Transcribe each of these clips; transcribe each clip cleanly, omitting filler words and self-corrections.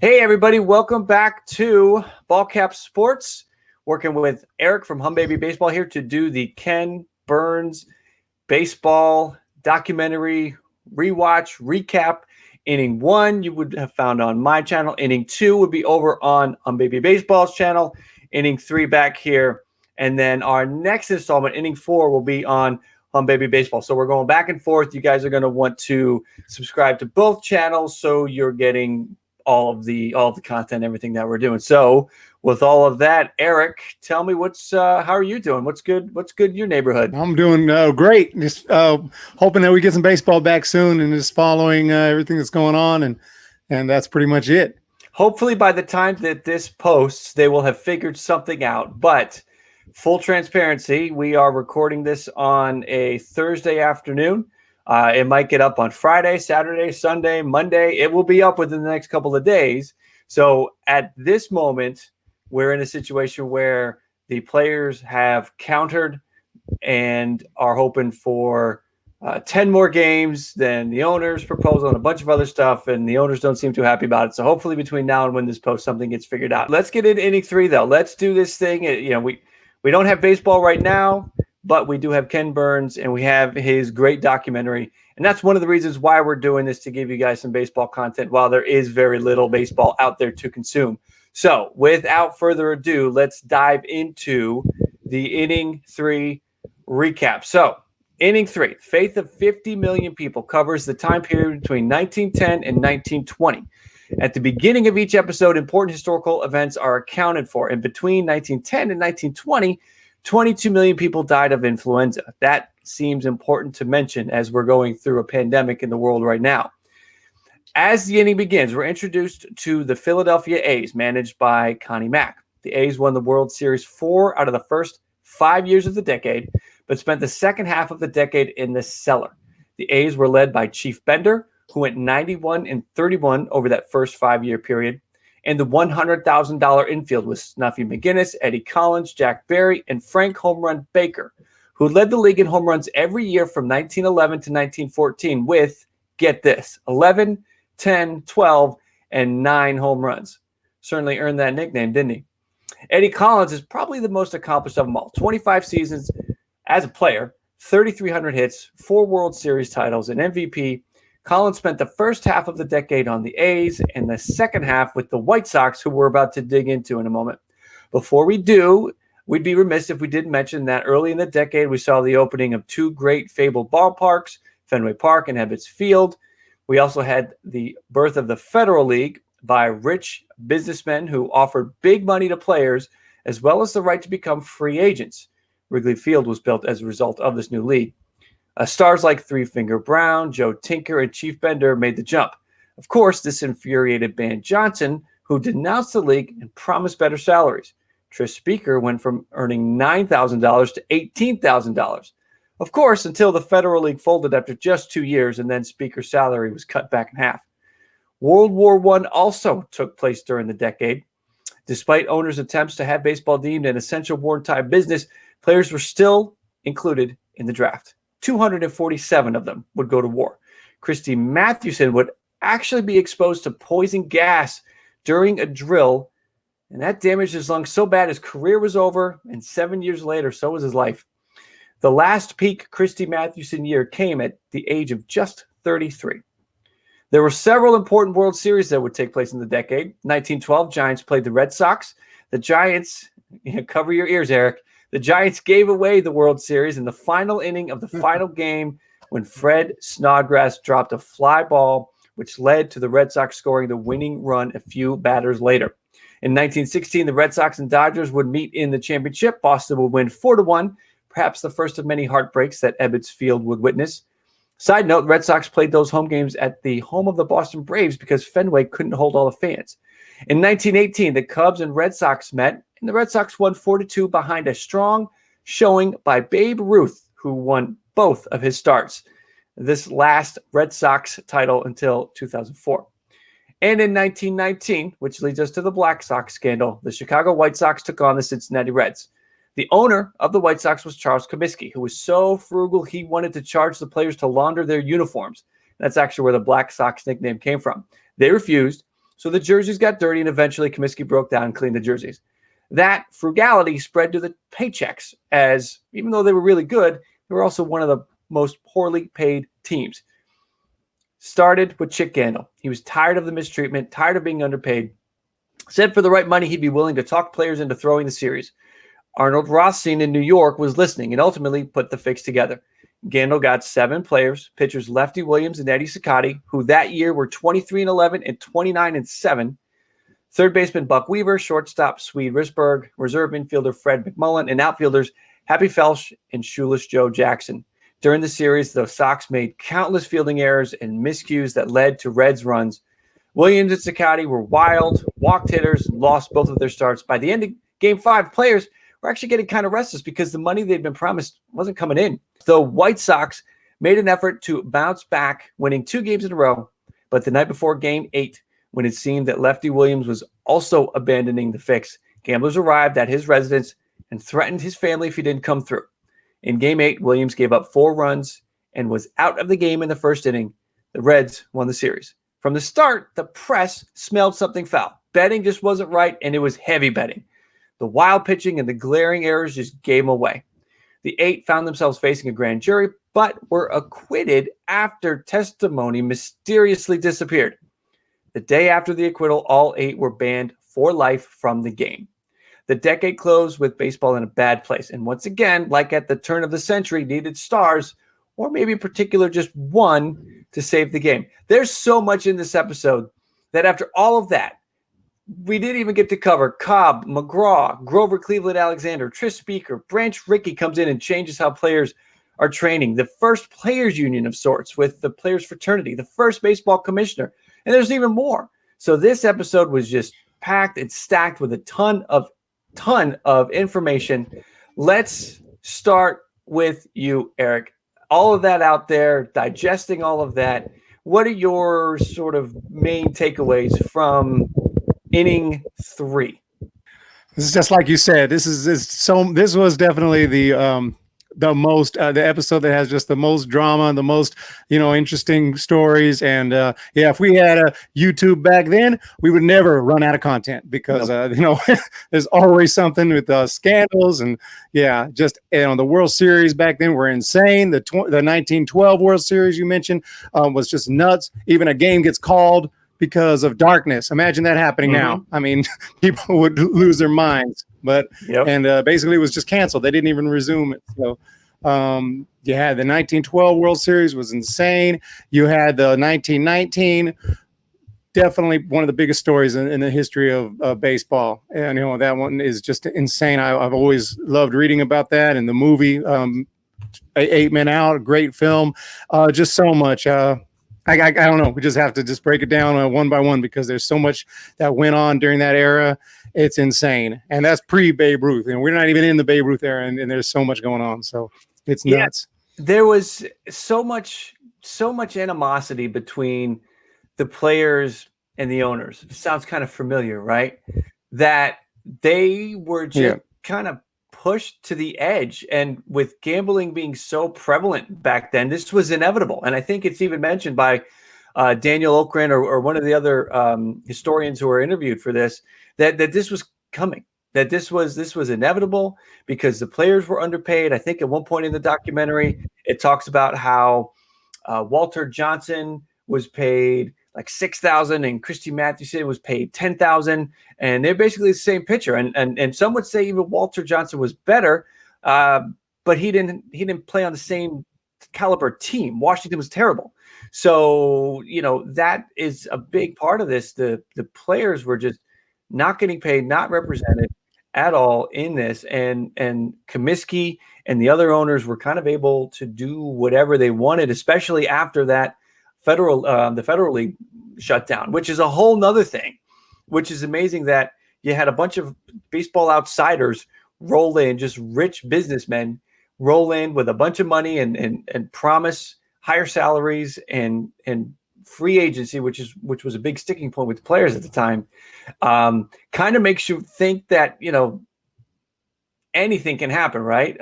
Hey, everybody. Welcome back to Ballcap Sports. Working with Erik from Humm Baseball here to do the Ken Burns baseball documentary rewatch recap. Inning 1 you would have found on my channel. Inning 2 would be over on Baseball's channel. Inning 3 back here. And then our next installment, Inning 4, will be on Humm Baseball. So we're going back and forth. You guys are going to want to subscribe to both channels so you're getting all of the content, everything that we're doing. So with all of that, Erik, tell me how are you doing? What's good in your neighborhood? I'm doing great. Just hoping that we get some baseball back soon, and just following everything that's going on, and that's pretty much it. Hopefully by the time that this posts, they will have figured something out. But full transparency, we are recording this on a Thursday afternoon. It might get up on Friday, Saturday, Sunday, Monday. It will be up within the next couple of days. So at this moment, we're in a situation where the players have countered and are hoping for 10 more games than the owners' proposal and a bunch of other stuff, and the owners don't seem too happy about it. So hopefully between now and when this post, something gets figured out. Let's get into inning 3, though. Let's do this thing. We don't have baseball right now, but we do have Ken Burns, and we have his great documentary. And that's one of the reasons why we're doing this, to give you guys some baseball content while there is very little baseball out there to consume. So without further ado, let's dive into the Inning 3 recap. So Inning 3, Faith of 50 million people, covers the time period between 1910 and 1920. At the beginning of each episode, important historical events are accounted for. And between 1910 and 1920, 22 million people died of influenza. That seems important to mention as we're going through a pandemic in the world right now. As the inning begins, we're introduced to the Philadelphia A's, managed by Connie Mack. The A's won the World Series 4 out of the first 5 years of the decade, but spent the second half of the decade in the cellar. The A's were led by Chief Bender, who went 91-31 over that first 5-year period. And the $100,000 infield was Snuffy McGinnis, Eddie Collins, Jack Barry, and Frank Home Run Baker, who led the league in home runs every year from 1911 to 1914 with, get this, 11, 10, 12, and 9 home runs. Certainly earned that nickname, didn't he? Eddie Collins is probably the most accomplished of them all. 25 seasons as a player, 3,300 hits, 4 World Series titles, an MVP. Collins spent the first half of the decade on the A's and the second half with the White Sox, who we're about to dig into in a moment. Before we do, we'd be remiss if we didn't mention that early in the decade, we saw the opening of 2 great fabled ballparks, Fenway Park and Ebbets Field. We also had the birth of the Federal League by rich businessmen who offered big money to players, as well as the right to become free agents. Wrigley Field was built as a result of this new league. Stars like Three Finger Brown, Joe Tinker, and Chief Bender made the jump. Of course, this infuriated Ban Johnson, who denounced the league and promised better salaries. Tris Speaker went from earning $9,000 to $18,000. Of course, until the Federal League folded after just 2 years, and then Speaker's salary was cut back in half. World War I also took place during the decade. Despite owners' attempts to have baseball deemed an essential wartime business, players were still included in the draft. 247 of them would go to war. Christy Mathewson would actually be exposed to poison gas during a drill, and that damaged his lungs so bad his career was over, and 7 years later, so was his life. The last peak Christy Mathewson year came at the age of just 33. There were several important World Series that would take place in the decade. 1912, Giants played the Red Sox. The Giants, cover your ears, Erik, the Giants gave away the World Series in the final inning of the final game when Fred Snodgrass dropped a fly ball, which led to the Red Sox scoring the winning run a few batters later. In 1916, the Red Sox and Dodgers would meet in the championship. Boston would win 4-1, perhaps the first of many heartbreaks that Ebbets Field would witness. Side note, Red Sox played those home games at the home of the Boston Braves because Fenway couldn't hold all the fans. In 1918, the Cubs and Red Sox met, and the Red Sox won 4-2 behind a strong showing by Babe Ruth, who won both of his starts. This last Red Sox title until 2004. And in 1919, which leads us to the Black Sox Scandal, the Chicago White Sox took on the Cincinnati Reds. The owner of the White Sox was Charles Comiskey, who was so frugal he wanted to charge the players to launder their uniforms. That's actually where the Black Sox nickname came from. They refused, So the jerseys got dirty, and eventually Comiskey broke down and cleaned the jerseys. That frugality spread to the paychecks, as even though they were really good, they were also one of the most poorly paid teams. Started with Chick Gandil. He was tired of the mistreatment, tired of being underpaid. Said for the right money, he'd be willing to talk players into throwing the series. Arnold Rothstein in New York was listening and ultimately put the fix together. Gandil got 7 players, pitchers Lefty Williams and Eddie Cicotti, who that year were 23-11 and 29-7. Third baseman Buck Weaver, shortstop Swede Risberg, reserve infielder Fred McMullen, and outfielders Happy Felsch and Shoeless Joe Jackson. During the series, the Sox made countless fielding errors and miscues that led to Reds runs. Williams and Cicotti were wild, walked hitters, and lost both of their starts. By the end of Game 5, players were actually getting kind of restless because the money they'd been promised wasn't coming in. The White Sox made an effort to bounce back, winning 2 games in a row, but the night before Game 8, when it seemed that Lefty Williams was also abandoning the fix, gamblers arrived at his residence and threatened his family if he didn't come through. In Game 8, Williams gave up 4 runs and was out of the game in the first inning. The Reds won the series. From the start, the press smelled something foul. Betting just wasn't right, and it was heavy betting. The wild pitching and the glaring errors just gave them away. The 8 found themselves facing a grand jury, but were acquitted after testimony mysteriously disappeared. The day after the acquittal, all 8 were banned for life from the game. The decade closed with baseball in a bad place. And once again, like at the turn of the century, needed stars, or maybe in particular just one, to save the game. There's so much in this episode that after all of that, we didn't even get to cover Cobb, McGraw, Grover Cleveland Alexander, Tris Speaker, Branch Rickey comes in and changes how players are training. The first players union of sorts with the players fraternity, the first baseball commissioner, and there's even more. So this episode was just packed and stacked with a ton of information. Let's start with you, Erik. All of that out there, digesting all of that. What are your sort of main takeaways from inning 3? This is just like you said. This was definitely the most the episode that has just the most drama, the most interesting stories. And if we had a YouTube back then, we would never run out of content because there's always something with scandals and the World Series back then were insane. The 1912 World Series you mentioned was just nuts. Even a game gets called because of darkness. Imagine that happening now. I mean, people would lose their minds. But basically it was just canceled. They didn't even resume it. So the 1912 World Series was insane. You had the 1919, definitely one of the biggest stories in the history of baseball. And that one is just insane. I've always loved reading about that, and the movie 8 Men Out, a great film. Just so much. I don't know. We just have to just break it down one by one because there's so much that went on during that era. It's insane. And that's pre-Babe Ruth. And we're not even in the Babe Ruth era, and there's so much going on. So it's nuts. There was so much animosity between the players and the owners. It sounds kind of familiar, right? That they were just kind of pushed to the edge. And with gambling being so prevalent back then, this was inevitable. And I think it's even mentioned by Daniel Okran or one of the other historians who were interviewed for this, that this was coming, that this was inevitable because the players were underpaid. I think at one point in the documentary, it talks about how Walter Johnson was paid like $6,000 and Christy Mathewson was paid $10,000, and they're basically the same pitcher. And some would say even Walter Johnson was better, but he didn't play on the same caliber team. Washington was terrible. So, that is a big part of this. The players were just not getting paid, not represented at all in this. And Comiskey and the other owners were kind of able to do whatever they wanted, especially after that the Federal League shut down, which is a whole nother thing, which is amazing that you had a bunch of baseball outsiders roll in, just rich businessmen roll in with a bunch of money and promise higher salaries and free agency, which was a big sticking point with players at the time. Kind of makes you think that, anything can happen, right?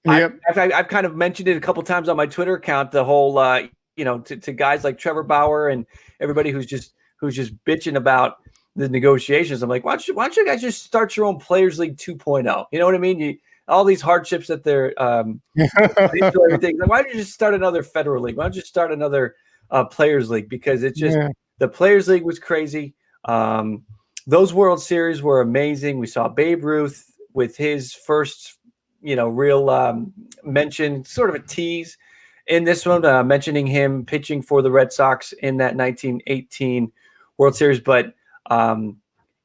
I've kind of mentioned it a couple times on my Twitter account, the whole to guys like Trevor Bauer and everybody who's just bitching about the negotiations. I'm like, why don't you guys just start your own Players League 2.0? You know what I mean? All these hardships that they're everything. Like, why don't you just start another Federal League? Why don't you start another Players League? Because it's just the Players League was crazy. Those World Series were amazing. We saw Babe Ruth with his first, real mention, sort of a tease in this one, mentioning him pitching for the Red Sox in that 1918 World Series. But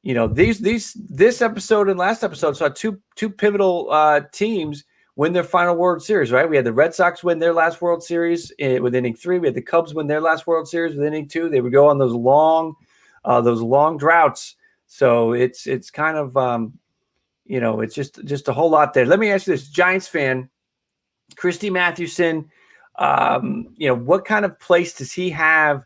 this episode and last episode saw two pivotal teams win their final World Series, right? We had the Red Sox win their last World Series with inning 3. We had the Cubs win their last World Series with inning 2. They would go on those long droughts. So it's kind of, it's just a whole lot there. Let me ask you this, Giants fan, Christy Mathewson, what kind of place does he have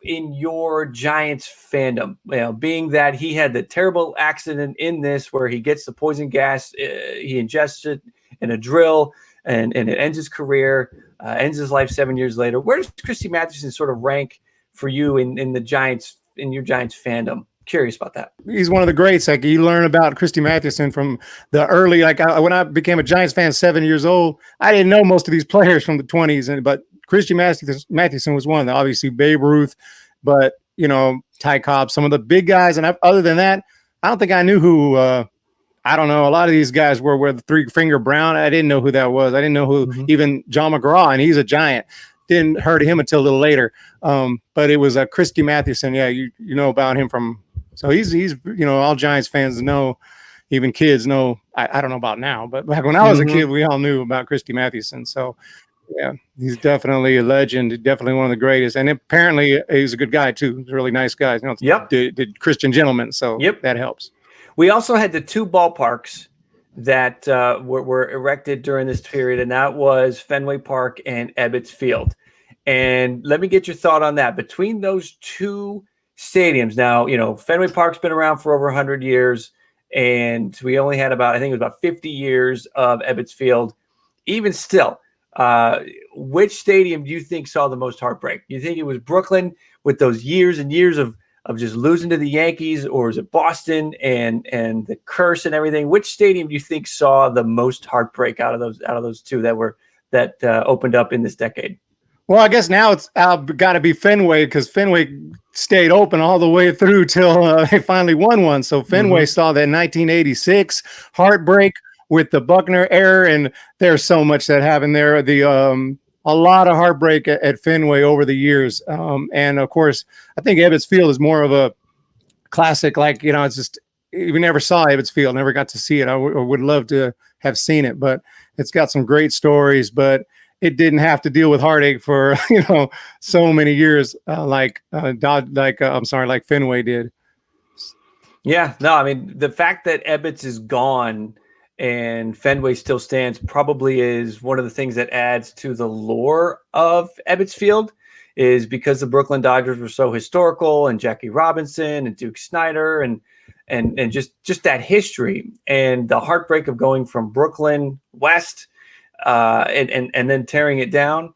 in your Giants fandom? Being that he had the terrible accident in this where he gets the poison gas, he ingests it in a drill, and it ends his career, ends his life 7 years later. Where does Christy Mathewson sort of rank for you in the Giants, in your Giants fandom? Curious about that. He's one of the greats. Like, you learn about Christy Mathewson from the early, when I became a Giants fan 7 years old, I didn't know most of these players from the 20s, but Christy Mathewson was one of them. Obviously Babe Ruth, but Ty Cobb, some of the big guys. And other than that, I don't think I knew who. I don't know. A lot of these guys were the three-finger Brown. I didn't know who that was. I didn't know who even John McGraw, and he's a Giant. Didn't heard of him until a little later. But it was Christy Mathewson. Yeah, you know about him from. So he's all Giants fans know, even kids know. I don't know about now, but back when I was a kid, we all knew about Christy Mathewson. So yeah, he's definitely a legend. Definitely one of the greatest. And apparently he's a good guy too. He's a really nice guy. Did Christian gentleman. So that helps. We also had the 2 ballparks that were erected during this period, and that was Fenway Park and Ebbets Field. And let me get your thought on that. Between those 2 stadiums, now, Fenway Park's been around for over 100 years, and we only had about 50 years of Ebbets Field. Even still, which stadium do you think saw the most heartbreak? Do you think it was Brooklyn with those years and years of just losing to the Yankees, or is it Boston and the curse and everything? Which stadium do you think saw the most heartbreak out of those 2 that opened up in this decade? Well, I guess now it's got to be Fenway, because Fenway stayed open all the way through till they finally won one. So Fenway saw that 1986 heartbreak with the Buckner error, and there's so much that happened there. A lot of heartbreak at Fenway over the years. And of course, I think Ebbets Field is more of a classic. It's just, we never saw Ebbets Field, never got to see it. I would love to have seen it, but it's got some great stories, but it didn't have to deal with heartache for, so many years, like Fenway did. Yeah, no, I mean, the fact that Ebbets is gone and Fenway still stands probably is one of the things that adds to the lore of Ebbets Field, is because the Brooklyn Dodgers were so historical, and Jackie Robinson and Duke Snider and just that history and the heartbreak of going from Brooklyn west and then tearing it down.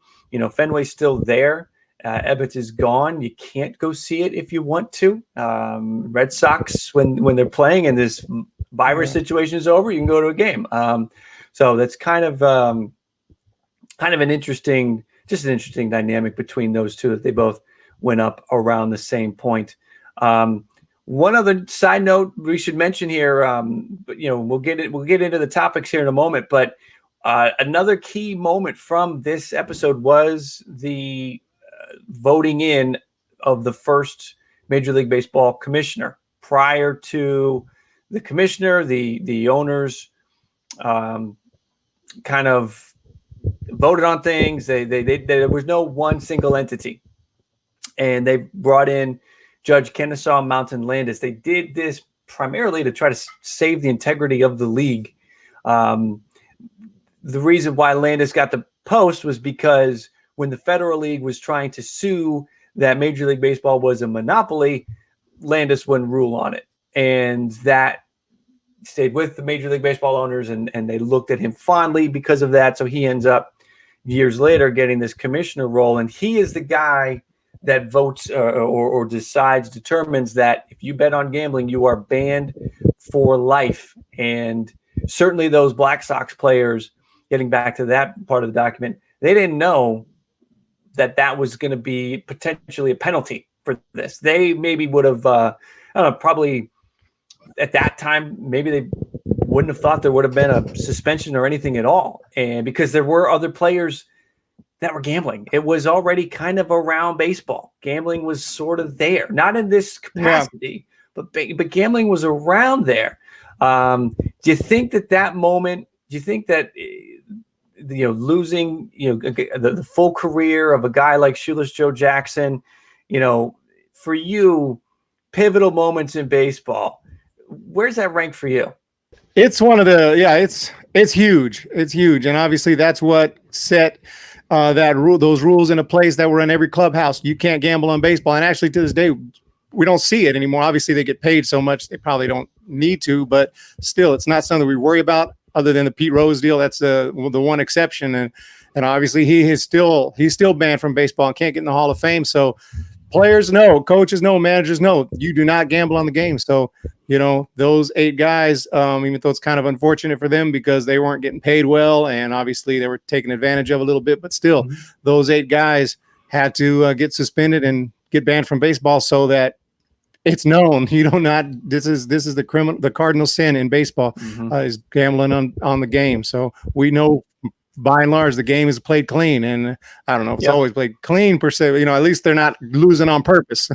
Fenway's still there. Ebbets is gone. You can't go see it if you want to. Red Sox, when they're playing and this virus situation is over, you can go to a game. So that's kind of an interesting dynamic between those 2, that they both went up around the same point. One other side note we should mention here, but we'll get into the topics here in a moment, but another key moment from this episode was the voting in of the first Major League Baseball commissioner. Prior to the commissioner, the owners kind of voted on things. There was no one single entity, and they brought in Judge Kennesaw Mountain Landis. They did this primarily to try to save the integrity of the league. The reason why Landis got the post was because when the Federal League was trying to sue that Major League Baseball was a monopoly, Landis wouldn't rule on it. And that stayed with the Major League Baseball owners, and they looked at him fondly because of that. So he ends up years later getting this commissioner role, and he is the guy that votes or determines that if you bet on gambling, you are banned for life. And certainly those Black Sox players, getting back to that part of the document, they didn't know that was going to be potentially a penalty for this. They maybe would have, I don't know, probably at that time, maybe they wouldn't have thought there would have been a suspension or anything at all. And because there were other players that were gambling. It was already kind of around baseball. Gambling was sort of there, not in this capacity, but gambling was around there. Do you think that moment? Do you think that losing the full career of a guy like Shoeless Joe Jackson, for you, pivotal moments in baseball? Where's that rank for you? It's one of the it's huge. It's huge, and obviously that's what set those rules into place that were in every clubhouse. You can't gamble on baseball, and actually to this day we don't see it anymore. Obviously they get paid so much they probably don't need to, but still it's not something we worry about other than the Pete Rose deal. That's the one exception, and obviously he's still banned from baseball and can't get in the Hall of Fame. So players know, coaches know, managers know, you do not gamble on the game. So those 8 guys, even though it's kind of unfortunate for them because they weren't getting paid well and obviously they were taken advantage of a little bit, but still those 8 guys had to get suspended and get banned from baseball so that it's known this is the cardinal sin in baseball is gambling on the game. So we know by and large the game is played clean, and I don't know if it's always played clean per se, at least they're not losing on purpose.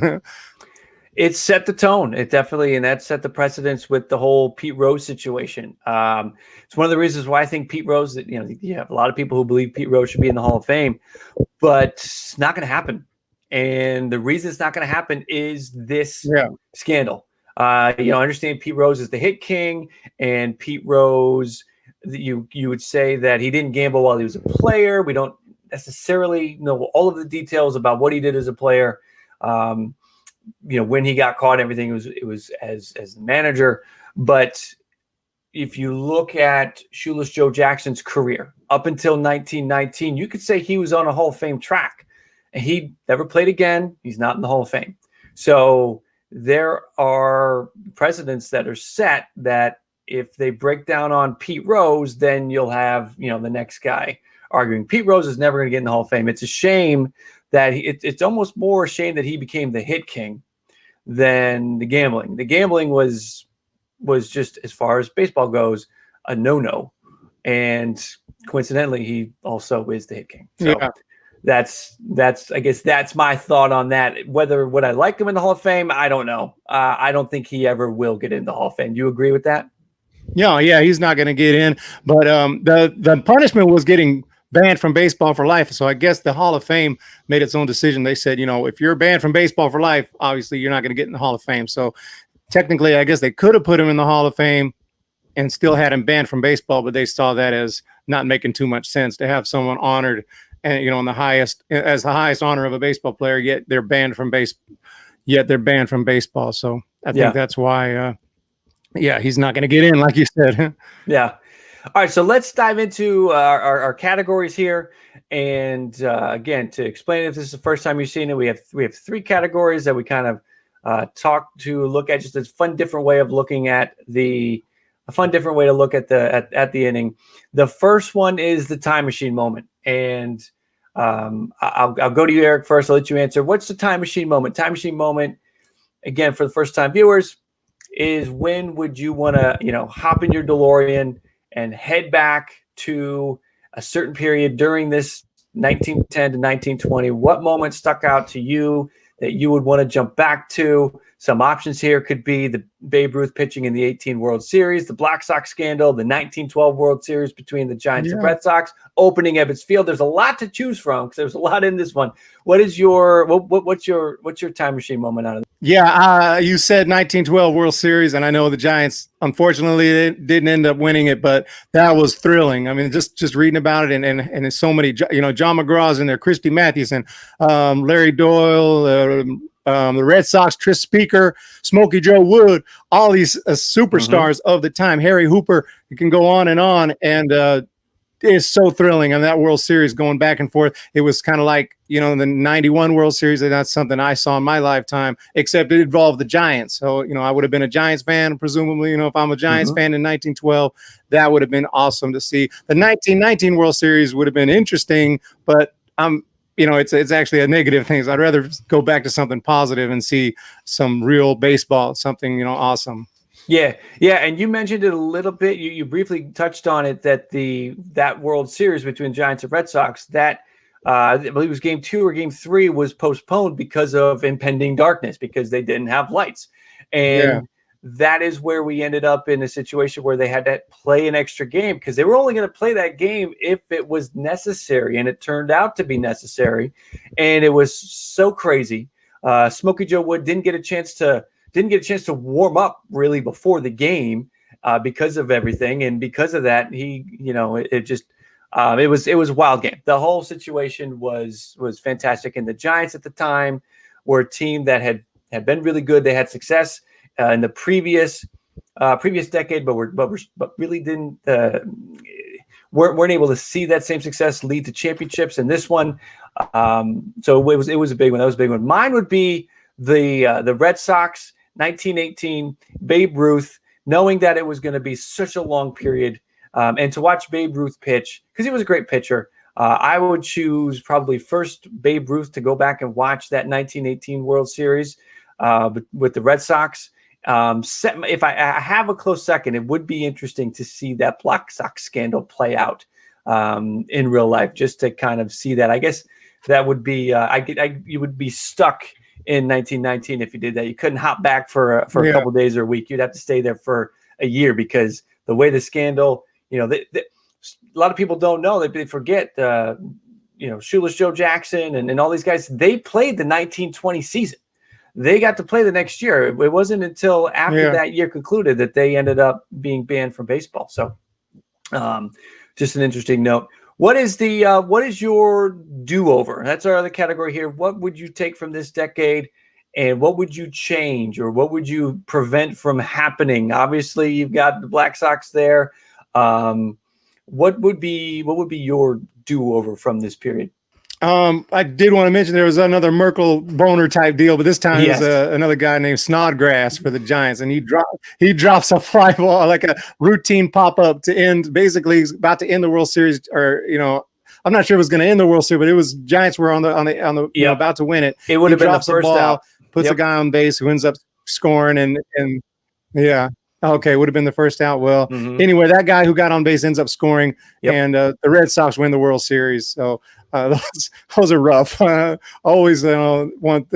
It set the tone. It definitely, and that set the precedence with the whole Pete Rose situation. It's one of the reasons why I think Pete Rose, you have a lot of people who believe Pete Rose should be in the Hall of Fame, but it's not going to happen. And the reason it's not going to happen is this scandal. I understand Pete Rose is the hit king, and Pete Rose, you would say that he didn't gamble while he was a player. We don't necessarily know all of the details about what he did as a player. When he got caught, everything it was as the manager. But if you look at Shoeless Joe Jackson's career up until 1919, you could say he was on a Hall of Fame track. And he never played again. He's not in the Hall of Fame. So there are precedents that are set that if they break down on Pete Rose, then you'll have, the next guy arguing Pete Rose is never going to get in the Hall of Fame. It's a shame that it's almost more a shame that he became the hit king than the gambling. The gambling was just, as far as baseball goes, a no-no. And coincidentally, he also is the hit king. So that's I guess that's my thought on that. Whether would I like him in the Hall of Fame, I don't know. I don't think he ever will get in the Hall of Fame. Do you agree with that? Yeah, he's not going to get in. But the punishment was getting banned from baseball for life. So I guess the Hall of Fame made its own decision. They said, if you're banned from baseball for life, obviously you're not going to get in the Hall of Fame. So technically, I guess they could have put him in the Hall of Fame and still had him banned from baseball, but they saw that as not making too much sense to have someone honored and in the highest honor of a baseball player, yet they're banned from baseball. So I think that's why he's not going to get in, like you said. Yeah. All right, so let's dive into our categories here. And again, to explain, if this is the first time you've seen it, we have 3 categories that we kind of look at, just a fun, different way of looking at the inning. The first one is the time machine moment, and I'll go to you, Erik, first. I'll let you answer. What's the time machine moment? Time machine moment, again, for the first time viewers, is when would you want to hop in your DeLorean and head back to a certain period during this 1910 to 1920. What moment stuck out to you that you would want to jump back to? Some options here could be the Babe Ruth pitching in the 18 World Series, the Black Sox Scandal, the 1912 World Series between the Giants and Red Sox, opening Ebbets Field. There's a lot to choose from because there's a lot in this one. What is what's your time machine moment out of this? Yeah, you said 1912 World Series, and I know the Giants, unfortunately, didn't end up winning it, but that was thrilling. I mean, just reading about it, and there's so many, John McGraw's in there, Christy Mathewson, Larry Doyle, the Red Sox, Tris Speaker, Smokey Joe Wood, all these superstars of the time, Harry Hooper. You can go on, and is so thrilling. And that World Series going back and forth, it was kind of like, you know, the 91 World Series, and that's something I saw in my lifetime, except it involved the Giants. So, you know, I would have been a Giants fan, presumably, you know, if I'm a Giants fan in 1912, that would have been awesome to see. The 1919 World Series would have been interesting, but you know, it's actually a negative thing. So I'd rather go back to something positive and see some real baseball, something, you know, awesome. Yeah, and you mentioned it a little bit. You briefly touched on it, that that World Series between Giants and Red Sox, that I believe it was Game 2 or Game 3, was postponed because of impending darkness, because they didn't have lights, and that is where we ended up in a situation where they had to play an extra game, because they were only going to play that game if it was necessary, and it turned out to be necessary, and it was so crazy. Smokey Joe Wood didn't get a chance to warm up really before the game because of everything, and because of that, he, you know, it was a wild game. The whole situation was fantastic, and the Giants at the time were a team that had been really good. They had success in the previous decade, but really didn't weren't able to see that same success lead to championships. And this one, so it was a big one. That was a big one. Mine would be the Red Sox 1918 Babe Ruth, knowing that it was going to be such a long period, and to watch Babe Ruth pitch, because he was a great pitcher. I would choose probably first Babe Ruth to go back and watch that 1918 World Series with the Red Sox. If I have a close second, it would be interesting to see that Black Sox scandal play out in real life, just to kind of see that. I guess that would be you would be stuck in 1919 if you did that. You couldn't hop back for a couple days or a week. You'd have to stay there for a year, because the way the scandal, you know, a lot of people don't know, they forget, you know, Shoeless Joe Jackson and all these guys, they played the 1920 season. They got to play the next year. It wasn't until after that year concluded that they ended up being banned from baseball. So just an interesting note. What is your do-over? That's our other category here. What would you take from this decade, and what would you change, or what would you prevent from happening? Obviously, you've got the Black Sox there. What would be your do-over from this period? I did want to mention there was another Merkel Boner type deal, but this time it was another guy named Snodgrass for the Giants, and he drops a fly ball, like a routine pop up to end. Basically, he's about to end the World Series, or, you know, I'm not sure it was going to end the World Series, but it was Giants were on the you know, about to win it. It would have been the first out. Puts a guy on base who ends up scoring, and yeah. Okay, would have been the first out. Well, anyway, that guy who got on base ends up scoring, and the Red Sox win the World Series. So those are rough. Always want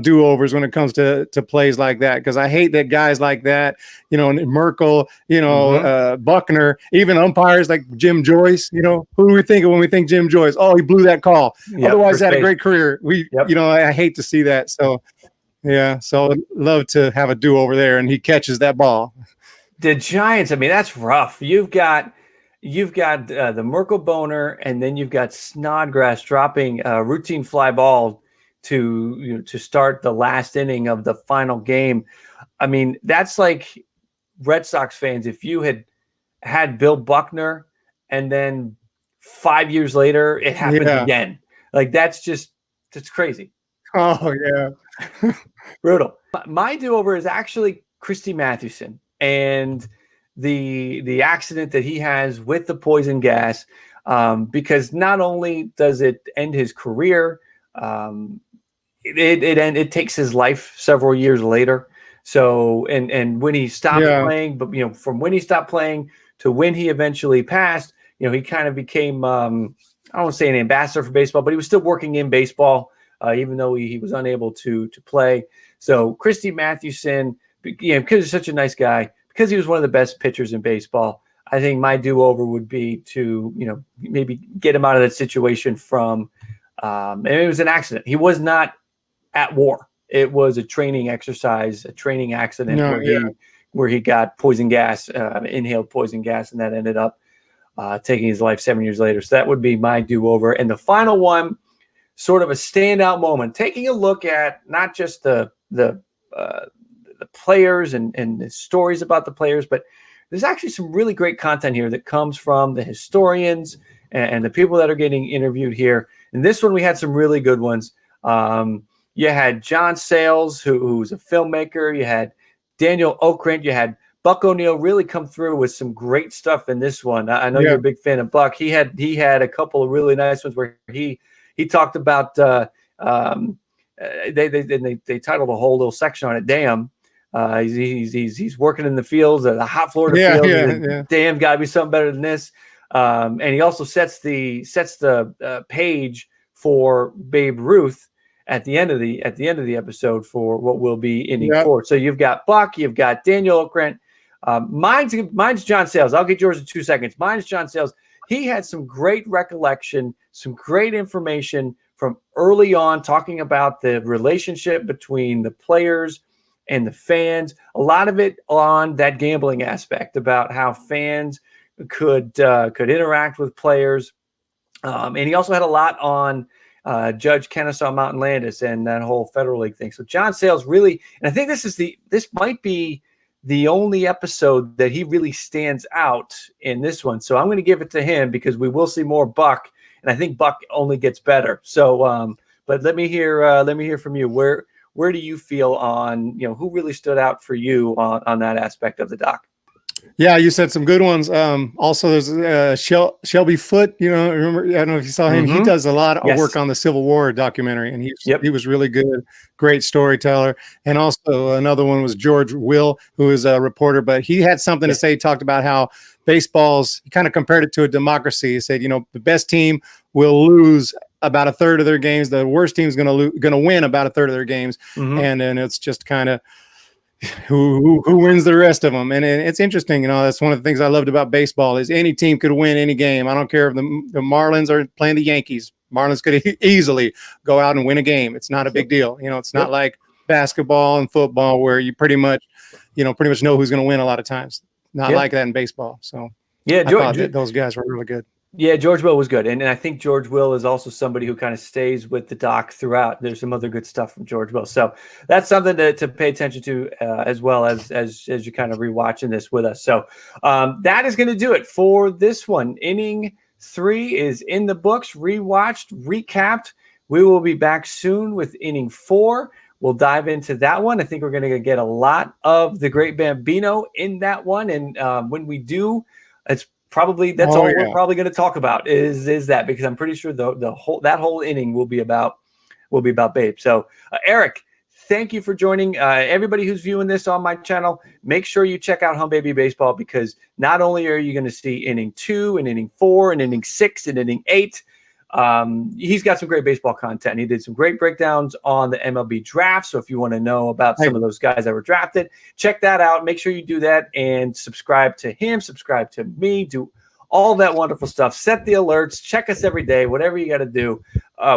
do-overs when it comes to plays like that, because I hate that guys like that, you know, Merkel, you know, Buckner, even umpires like Jim Joyce. You know, who do we think of when we think Jim Joyce? Oh, he blew that call. Otherwise, had a great career. You know, I hate to see that. So. Yeah, so I'd love to have a do-over there, and he catches that ball. The Giants, I mean, that's rough. You've got the Merkel Boner, and then you've got Snodgrass dropping a routine fly ball to start the last inning of the final game. I mean, that's like Red Sox fans, if you had Bill Buckner, and then 5 years later it happens again. Like, that's crazy. Oh yeah. Brutal. My do-over is actually Christy Mathewson and the accident that he has with the poison gas, because not only does it end his career, it takes his life several years later. So and when he stopped playing, but, you know, from when he stopped playing to when he eventually passed, you know, he kind of became I don't want to say an ambassador for baseball, but he was still working in baseball. Even though he was unable to play. So Christy Mathewson, you know, because he's such a nice guy, because he was one of the best pitchers in baseball, I think my do-over would be to, you know, maybe get him out of that situation from, and it was an accident. He was not at war. It was a training exercise, a training accident where he got poison gas, inhaled poison gas, and that ended up taking his life 7 years later. So that would be my do-over. And the final one, sort of a standout moment, taking a look at not just the players and the stories about the players, but there's actually some really great content here that comes from the historians and the people that are getting interviewed here. In this one, we had some really good ones. You had John Sayles, who's a filmmaker. You had Daniel Okrent. You had Buck O'Neill really come through with some great stuff in this one. I know you're a big fan of Buck. He had a couple of really nice ones where he talked about they titled a whole little section on it. Damn, he's working in the fields, the hot Florida fields. Damn, gotta be something better than this. And he also sets the page for Babe Ruth at the end of the episode for what will be inning 4. So you've got Buck, you've got Daniel Okrent. Mine's John Sayles. I'll get yours in 2 seconds. Mine's John Sayles. He had some great recollection, some great information from early on, talking about the relationship between the players and the fans. A lot of it on that gambling aspect about how fans could interact with players. And he also had a lot on Judge Kennesaw Mountain Landis and that whole Federal League thing. So John Sayles really, and I think this might be the only episode that he really stands out in this one. So I'm going to give it to him because we will see more Buck, and I think Buck only gets better. So, but let me hear from you. Where do you feel on, who really stood out for you on that aspect of the doc? Yeah, you said some good ones. Also, there's Shelby Foote. Remember? I don't know if you saw him. Mm-hmm. He does a lot of work on the Civil War documentary, and he was really good, great storyteller. And also another one was George Will, who is a reporter, but he had something to say. He talked about how he kind of compared it to a democracy. He said, the best team will lose about a third of their games. The worst team is going to win about a third of their games, and then it's just kind of who wins the rest of them. And it's interesting, that's one of the things I loved about baseball is any team could win any game. I don't care if the Marlins are playing the Yankees. Marlins could easily go out and win a game. It's not a big deal. It's not like basketball and football where you pretty much know who's going to win a lot of times. Not like that in baseball. So I thought that those guys were really good. Yeah, George Will was good. And I think George Will is also somebody who kind of stays with the doc throughout. There's some other good stuff from George Will. So that's something to pay attention to as well as you kind of rewatching this with us. So that is going to do it for this one. Inning 3 is in the books, rewatched, recapped. We will be back soon with inning 4. We'll dive into that one. I think we're going to get a lot of the Great Bambino in that one. And when we do, that's all we're probably going to talk about is that, because I'm pretty sure the whole inning will be about Babe. So Erik, thank you for joining. Everybody who's viewing this on my channel, make sure you check out Humm Baby Baseball, because not only are you going to see inning 2 and inning 4 and inning 6 and inning 8, he's got some great baseball content. He did some great breakdowns on the MLB draft. So if you want to know about some of those guys that were drafted, check that out. Make sure you do that and subscribe to him, subscribe to me, do all that wonderful stuff. Set the alerts, check us every day, whatever you got to do.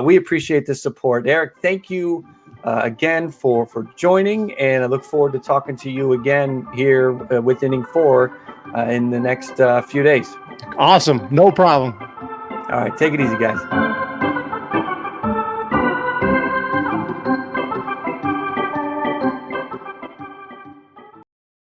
We appreciate the support. Erik, thank you again for joining, and I look forward to talking to you again here with inning 4 in the next few days. Awesome. No problem. All right. Take it easy, guys.